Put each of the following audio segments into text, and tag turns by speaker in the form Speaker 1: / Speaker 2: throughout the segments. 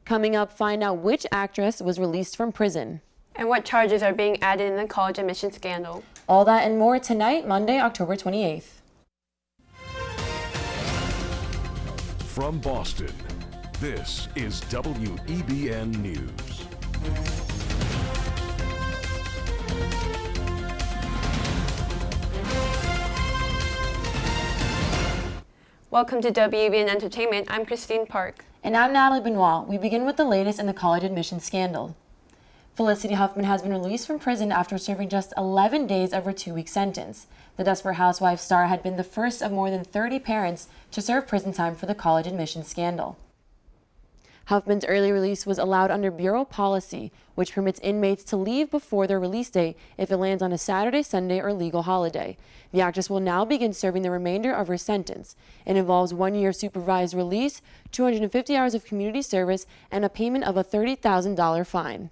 Speaker 1: Coming up, find out which actress was released from prison.
Speaker 2: And what charges are being added in the college admission scandal.
Speaker 1: All that and more tonight, Monday, October 28th.
Speaker 3: From Boston, this is WEBN News.
Speaker 2: Welcome to WEBN Entertainment. I'm Christine Park.
Speaker 1: And I'm Natalie Benoit. We begin with the latest in the college admission scandal. Felicity Huffman has been released from prison after serving just 11 days of her 2-week sentence. The Desperate Housewives star had been the first of more than 30 parents to serve prison time for the college admission scandal. Huffman's early release was allowed under bureau policy, which permits inmates to leave before their release date if it lands on a Saturday, Sunday, or legal holiday. The actress will now begin serving the remainder of her sentence. It involves 1 year supervised release, 250 hours of community service, and a payment of a $30,000 fine.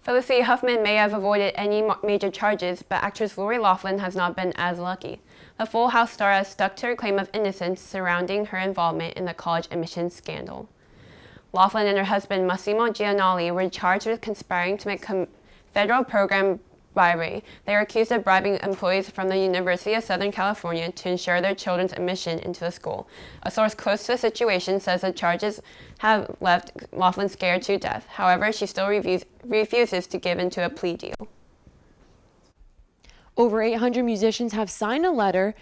Speaker 2: Felicity Huffman may have avoided any major charges, but actress Lori Loughlin has not been as lucky. The Full House star has stuck to her claim of innocence surrounding her involvement in the college admissions scandal. Loughlin and her husband, Massimo Gianoli, were charged with conspiring to make federal program bribery. They are accused of bribing employees from the University of Southern California to ensure their children's admission into the school. A source close to the situation says the charges have left Loughlin scared to death. However, she still refuses to give in to a plea deal.
Speaker 1: Over 800 musicians have signed a letter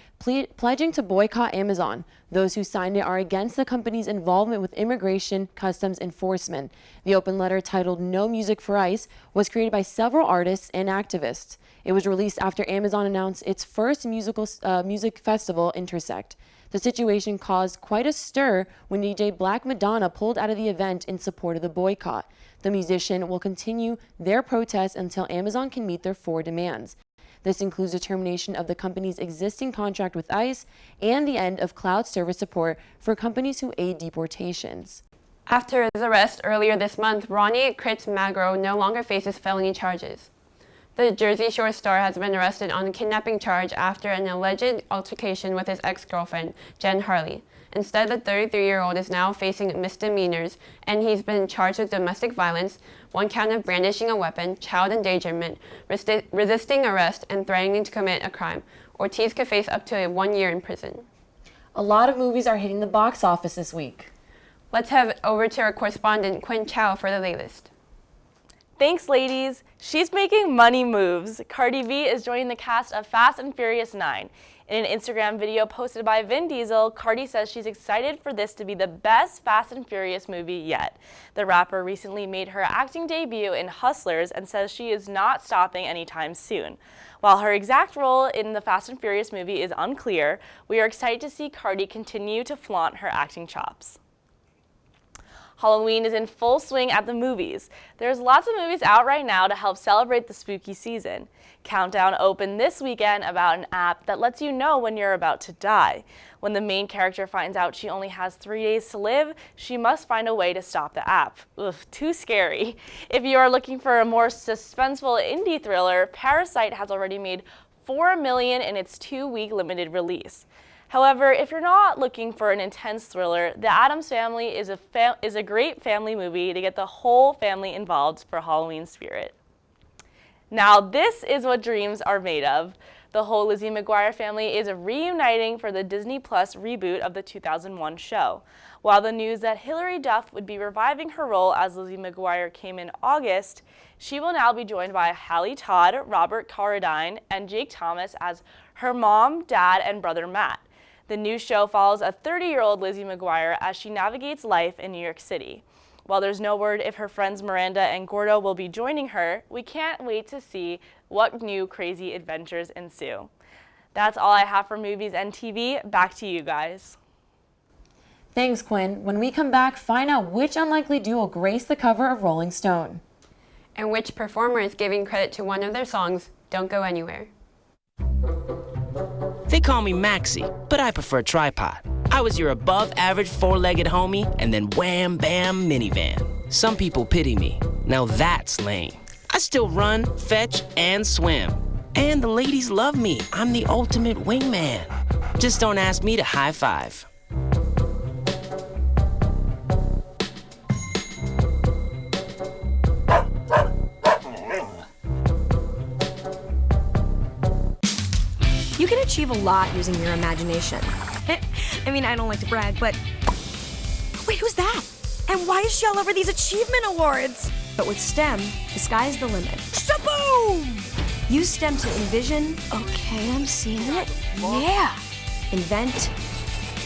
Speaker 1: pledging to boycott Amazon. Those who signed it are against the company's involvement with immigration customs enforcement. The open letter, titled No Music for ICE, was created by several artists and activists. It was released after Amazon announced its first music festival, Intersect. The situation caused quite a stir when DJ Black Madonna pulled out of the event in support of the boycott. The musician will continue their protest until Amazon can meet their 4 demands. This includes the termination of the company's existing contract with ICE and the end of cloud service support for companies who aid deportations.
Speaker 2: After his arrest earlier this month, Ronnie Kritz Magro no longer faces felony charges. The Jersey Shore star has been arrested on a kidnapping charge after an alleged altercation with his ex-girlfriend, Jen Harley. Instead, the 33-year-old is now facing misdemeanors, and he's been charged with domestic violence, 1 count of brandishing a weapon, child endangerment, resisting arrest, and threatening to commit a crime. Ortiz could face up to 1 year in prison.
Speaker 1: A lot of movies are hitting the box office this week.
Speaker 2: Let's head over to our correspondent, Quinn Chow, for the latest.
Speaker 4: Thanks, ladies. She's making money moves. Cardi B is joining the cast of Fast and Furious 9. In an Instagram video posted by Vin Diesel, Cardi says she's excited for this to be the best Fast and Furious movie yet. The rapper recently made her acting debut in Hustlers and says she is not stopping anytime soon. While her exact role in the Fast and Furious movie is unclear, we are excited to see Cardi continue to flaunt her acting chops. Halloween is in full swing at the movies. There's lots of movies out right now to help celebrate the spooky season. Countdown opened this weekend about an app that lets you know when you're about to die. When the main character finds out she only has 3 days to live, she must find a way to stop the app. Ugh, too scary. If you are looking for a more suspenseful indie thriller, Parasite has already made $4 million in its 2-week limited release. However, if you're not looking for an intense thriller, The Addams Family is a great family movie to get the whole family involved for Halloween spirit. Now, this is what dreams are made of. The whole Lizzie McGuire family is reuniting for the Disney Plus reboot of the 2001 show. While the news that Hilary Duff would be reviving her role as Lizzie McGuire came in August, she will now be joined by Hallie Todd, Robert Carradine, and Jake Thomas as her mom, dad, and brother Matt. The new show follows a 30-year-old Lizzie McGuire as she navigates life in New York City. While there's no word if her friends Miranda and Gordo will be joining her, we can't wait to see what new crazy adventures ensue. That's all I have for movies and TV. Back to you guys.
Speaker 1: Thanks, Quinn. When we come back, find out which unlikely duo graced the cover of Rolling Stone.
Speaker 2: And which performer is giving credit to one of their songs. Don't go anywhere.
Speaker 5: They call me Maxie, but I prefer tripod. I was your above-average four-legged homie, and then wham, bam, minivan. Some people pity me. Now that's lame. I still run, fetch, and swim. And the ladies love me. I'm the ultimate wingman. Just don't ask me to high five.
Speaker 6: achieve a lot using your imagination.
Speaker 7: I mean, I don't like to brag, but... Wait, who's that? And why is she all over these achievement awards?
Speaker 6: But with STEM, the sky's the limit.
Speaker 7: Shaboom!
Speaker 6: Use STEM to envision,
Speaker 7: Okay, I'm seeing it. Yeah.
Speaker 6: invent,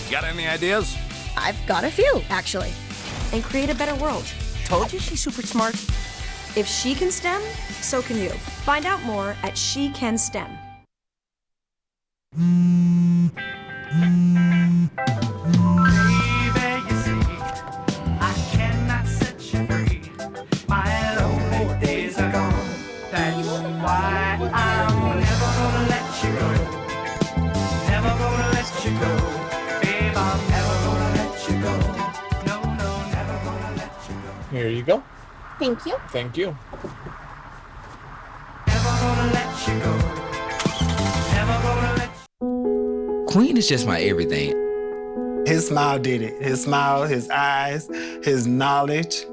Speaker 8: Got any ideas?
Speaker 6: I've got a few, actually, and create a better world.
Speaker 5: Told you she's super smart.
Speaker 6: If she can STEM, so can you. Find out more at She Can STEM.
Speaker 9: Here you go.
Speaker 7: Thank you.
Speaker 9: Thank you.
Speaker 10: Queen is just my everything.
Speaker 11: His smile did it. His smile, his eyes, his knowledge.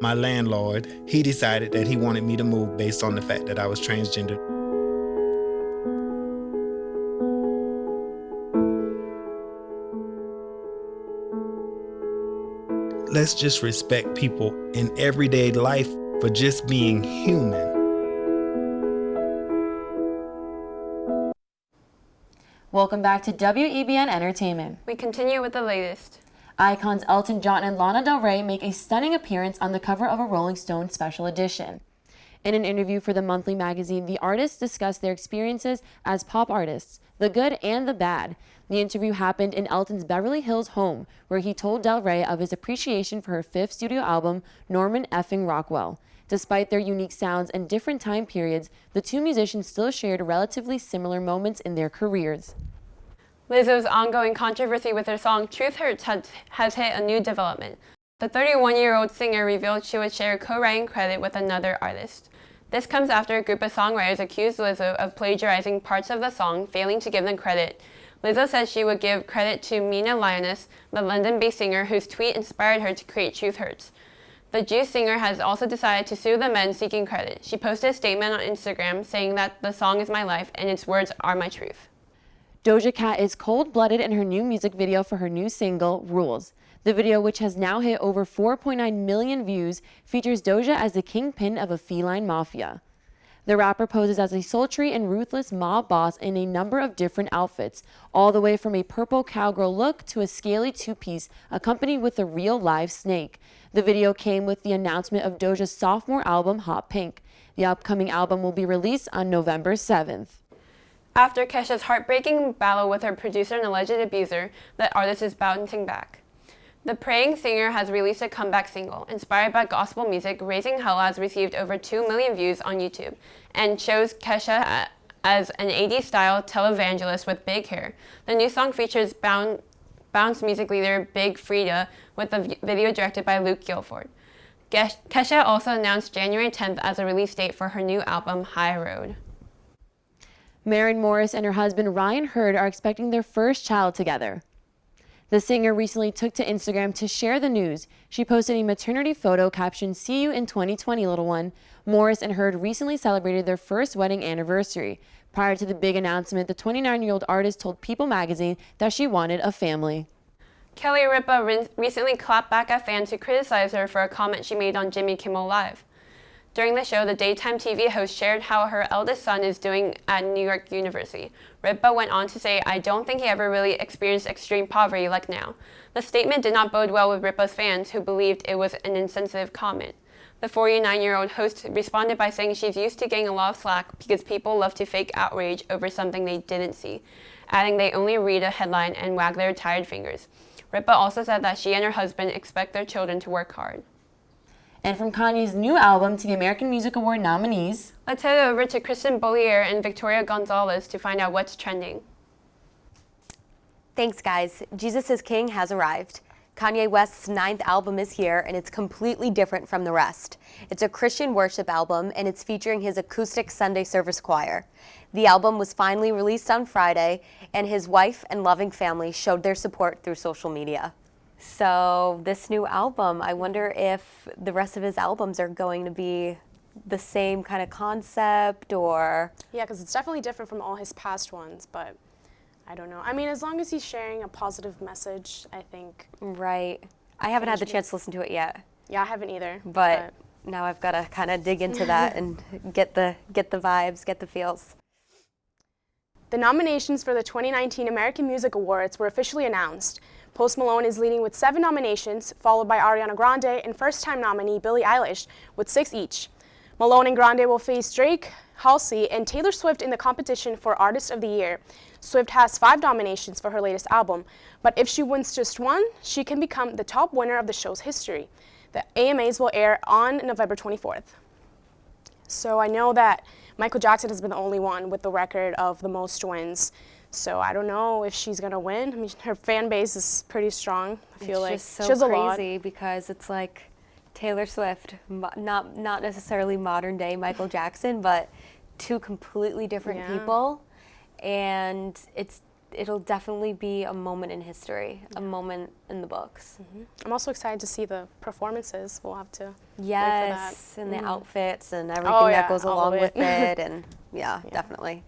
Speaker 11: My landlord, he decided that he wanted me to move based on the fact that I was transgender. Let's just respect people in everyday life for just being human.
Speaker 1: Welcome back to WEBN Entertainment.
Speaker 2: We continue with the latest.
Speaker 1: Icons Elton John and Lana Del Rey make a stunning appearance on the cover of a Rolling Stone special edition. In an interview for the monthly magazine, the artists discussed their experiences as pop artists, the good and the bad. The interview happened in Elton's Beverly Hills home, where he told Del Rey of his appreciation for her fifth studio album, Norman Effing Rockwell. Despite their unique sounds and different time periods, the two musicians still shared relatively similar moments in their careers.
Speaker 2: Lizzo's ongoing controversy with her song Truth Hurts has hit a new development. The 31-year-old singer revealed she would share co-writing credit with another artist. This comes after a group of songwriters accused Lizzo of plagiarizing parts of the song, failing to give them credit. Lizzo says she would give credit to Mina Lioness, the London-based singer whose tweet inspired her to create Truth Hurts. The Juice singer has also decided to sue the men seeking credit. She posted a statement on Instagram saying that the song is my life and its words are my truth.
Speaker 1: Doja Cat is cold-blooded in her new music video for her new single, Rules. The video, which has now hit over 4.9 million views, features Doja as the kingpin of a feline mafia. The rapper poses as a sultry and ruthless mob boss in a number of different outfits, all the way from a purple cowgirl look to a scaly two-piece accompanied with a real live snake. The video came with the announcement of Doja's sophomore album, Hot Pink. The upcoming album will be released on November 7th.
Speaker 2: After Kesha's heartbreaking battle with her producer and alleged abuser, the artist is bouncing back. The praying singer has released a comeback single. Inspired by gospel music, Raising Hell has received over 2 million views on YouTube and shows Kesha as an 80s-style televangelist with big hair. The new song features Bounce music leader Big Frida with the video directed by Luke Guilford. Kesha also announced January 10th as a release date for her new album, High Road.
Speaker 1: Maren Morris and her husband Ryan Hurd are expecting their first child together. The singer recently took to Instagram to share the news. She posted a maternity photo captioned, "See you in 2020, little one." Morris and Hurd recently celebrated their first wedding anniversary. Prior to the big announcement, the 29-year-old artist told People magazine that she wanted a family.
Speaker 2: Kelly Ripa recently clapped back at fans who criticized her for a comment she made on Jimmy Kimmel Live. During the show, the daytime TV host shared how her eldest son is doing at New York University. Ripa went on to say, "I don't think he ever really experienced extreme poverty like now." The statement did not bode well with Ripa's fans, who believed it was an insensitive comment. The 49-year-old host responded by saying she's used to getting a lot of slack because people love to fake outrage over something they didn't see, adding they only read a headline and wag their tired fingers. Ripa also said that she and her husband expect their children to work hard.
Speaker 1: And from Kanye's new album to the American Music Award nominees,
Speaker 2: let's head over to Kristen Bollier and Victoria Gonzalez to find out what's trending.
Speaker 12: Thanks, guys. Jesus is King has arrived. Kanye West's 9th album is here, and it's completely different from the rest. It's a Christian worship album, and it's featuring his acoustic Sunday service choir. The album was finally released on Friday, and his wife and loving family showed their support through social media. So this new album, I wonder if the rest of his albums are going to be the same kind of concept, or?
Speaker 9: Yeah, because it's definitely different from all his past ones, but I don't know. I mean, as long as he's sharing a positive message, I think.
Speaker 12: Right. I haven't had the chance to listen to it yet.
Speaker 9: Yeah, I haven't either.
Speaker 12: But now I've got to kind of dig into that and get the vibes, get the feels.
Speaker 9: The nominations for the 2019 American Music Awards were officially announced. Post Malone is leading with 7 nominations, followed by Ariana Grande and first-time nominee Billie Eilish with 6 each. Malone and Grande will face Drake, Halsey, and Taylor Swift in the competition for Artist of the Year. Swift has 5 nominations for her latest album, but if she wins just one, she can become the top winner of the show's history. The AMAs will air on November 24th. So I know that Michael Jackson has been the only one with the record of the most wins. So I don't know if she's gonna win. I mean, her fan base is pretty strong. I feel like
Speaker 12: it's just
Speaker 9: she has
Speaker 12: so
Speaker 9: a lot.
Speaker 12: crazy because it's like Taylor Swift, not necessarily modern day Michael Jackson, but 2 completely different people, and it'll definitely be a moment in history, a moment in the books.
Speaker 9: I'm also excited to see the performances. We'll have to wait for
Speaker 12: Yes,
Speaker 9: that.
Speaker 12: and the outfits and everything that goes
Speaker 9: all
Speaker 12: along
Speaker 9: of
Speaker 12: with it, and definitely.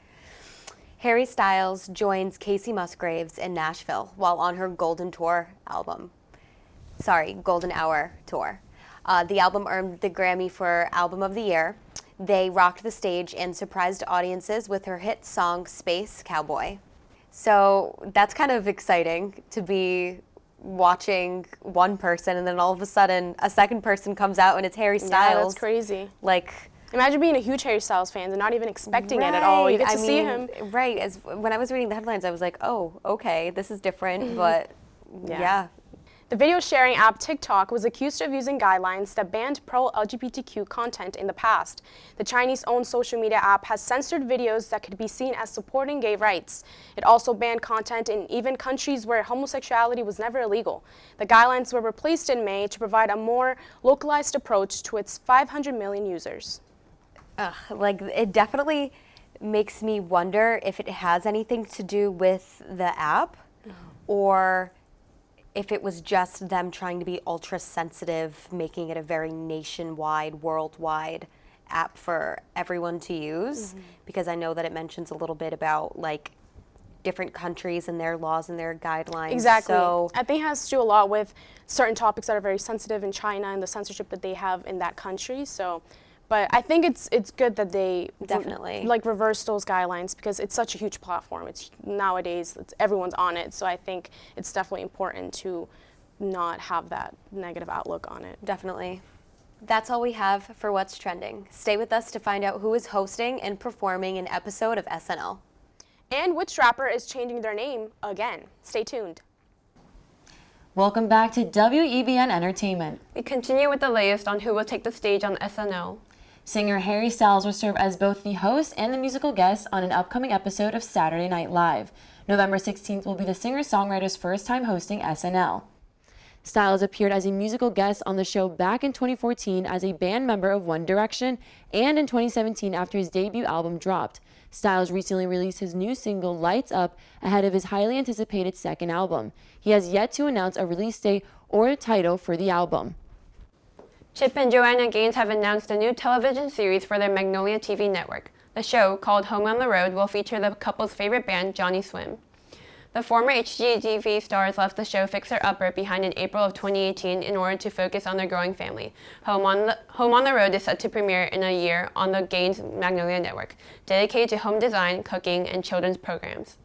Speaker 12: Harry Styles joins Casey Musgraves in Nashville while on her Golden Hour tour. The album earned the Grammy for Album of the Year. They rocked the stage and surprised audiences with her hit song Space Cowboy. So that's kind of exciting to be watching one person and then all of a sudden a second person comes out and it's Harry Styles.
Speaker 9: Yeah, that's crazy.
Speaker 12: Like,
Speaker 9: imagine being a huge Harry Styles fan and not even expecting it at all. You get to see him.
Speaker 12: Right. When I was reading the headlines, I was like, oh, okay, this is different, but yeah.
Speaker 9: The video sharing app TikTok was accused of using guidelines that banned pro-LGBTQ content in the past. The Chinese-owned social media app has censored videos that could be seen as supporting gay rights. It also banned content in even countries where homosexuality was never illegal. The guidelines were replaced in May to provide a more localized approach to its 500 million users.
Speaker 12: Like, it definitely makes me wonder if it has anything to do with the app or if it was just them trying to be ultra sensitive, making it a very nationwide, worldwide app for everyone to use, because I know that it mentions a little bit about like different countries and their laws and their guidelines.
Speaker 9: Exactly.
Speaker 12: So
Speaker 9: I think it has to do a lot with certain topics that are very sensitive in China and the censorship that they have in that country. So, but I think it's good that they
Speaker 12: definitely
Speaker 9: reverse those guidelines because it's such a huge platform. Nowadays everyone's on it, so I think it's definitely important to not have that negative outlook on it.
Speaker 12: Definitely. That's all we have for What's Trending. Stay with us to find out who is hosting and performing an episode of SNL.
Speaker 9: And which rapper is changing their name again. Stay tuned.
Speaker 1: Welcome back to WEBN Entertainment.
Speaker 2: We continue with the latest on who will take the stage on SNL.
Speaker 1: Singer Harry Styles will serve as both the host and the musical guest on an upcoming episode of Saturday Night Live. November 16th will be the singer-songwriter's first time hosting SNL. Styles appeared as a musical guest on the show back in 2014 as a band member of One Direction and in 2017 after his debut album dropped. Styles recently released his new single Lights Up ahead of his highly anticipated second album. He has yet to announce a release date or a title for the album.
Speaker 2: Chip and Joanna Gaines have announced a new television series for their Magnolia TV network. The show, called Home on the Road, will feature the couple's favorite band, Johnny Swim. The former HGTV stars left the show Fixer Upper behind in April of 2018 in order to focus on their growing family. Home on the Road is set to premiere in a year on the Gaines Magnolia Network, dedicated to home design, cooking, and children's programs.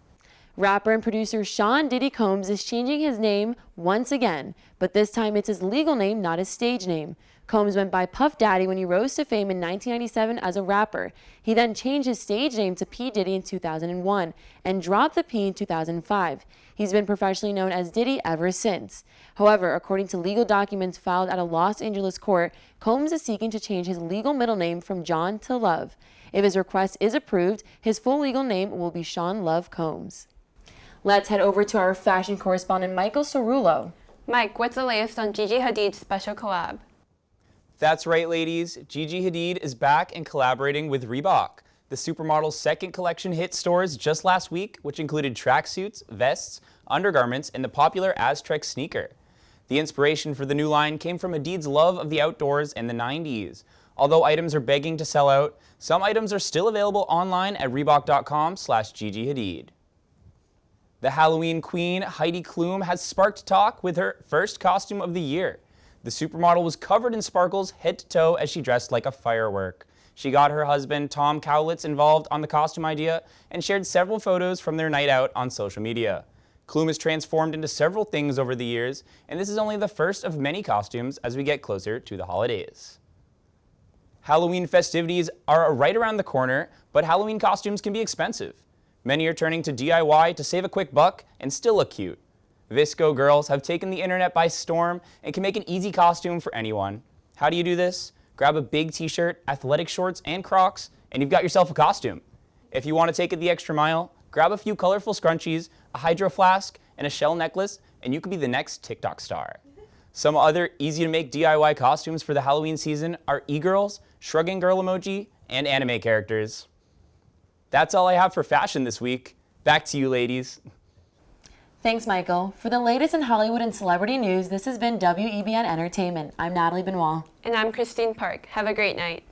Speaker 1: Rapper and producer Sean Diddy Combs is changing his name once again, but this time it's his legal name, not his stage name. Combs went by Puff Daddy when he rose to fame in 1997 as a rapper. He then changed his stage name to P. Diddy in 2001 and dropped the P in 2005. He's been professionally known as Diddy ever since. However, according to legal documents filed at a Los Angeles court, Combs is seeking to change his legal middle name from John to Love. If his request is approved, his full legal name will be Sean Love Combs. Let's head over to our fashion correspondent, Michael Cerullo.
Speaker 2: Mike, what's the latest on Gigi Hadid's special collab?
Speaker 13: That's right, ladies. Gigi Hadid is back and collaborating with Reebok. The supermodel's second collection hit stores just last week, which included tracksuits, vests, undergarments, and the popular Aztrek sneaker. The inspiration for the new line came from Hadid's love of the outdoors in the 90s. Although items are begging to sell out, some items are still available online at Reebok.com/Gigi Hadid. The Halloween queen, Heidi Klum, has sparked talk with her first costume of the year. The supermodel was covered in sparkles head to toe as she dressed like a firework. She got her husband, Tom Cowlitz, involved on the costume idea and shared several photos from their night out on social media. Klum has transformed into several things over the years, and this is only the first of many costumes as we get closer to the holidays. Halloween festivities are right around the corner, but Halloween costumes can be expensive. Many are turning to DIY to save a quick buck and still look cute. Visco girls have taken the internet by storm and can make an easy costume for anyone. How do you do this? Grab a big t-shirt, athletic shorts, and Crocs, and you've got yourself a costume. If you want to take it the extra mile, grab a few colorful scrunchies, a hydro flask, and a shell necklace, and you could be the next TikTok star. Some other easy-to-make DIY costumes for the Halloween season are e-girls, shrugging girl emoji, and anime characters. That's all I have for fashion this week. Back to you, ladies.
Speaker 1: Thanks, Michael. For the latest in Hollywood and celebrity news, this has been WEBN Entertainment. I'm Natalie Benoit.
Speaker 2: And I'm Christine Park. Have a great night.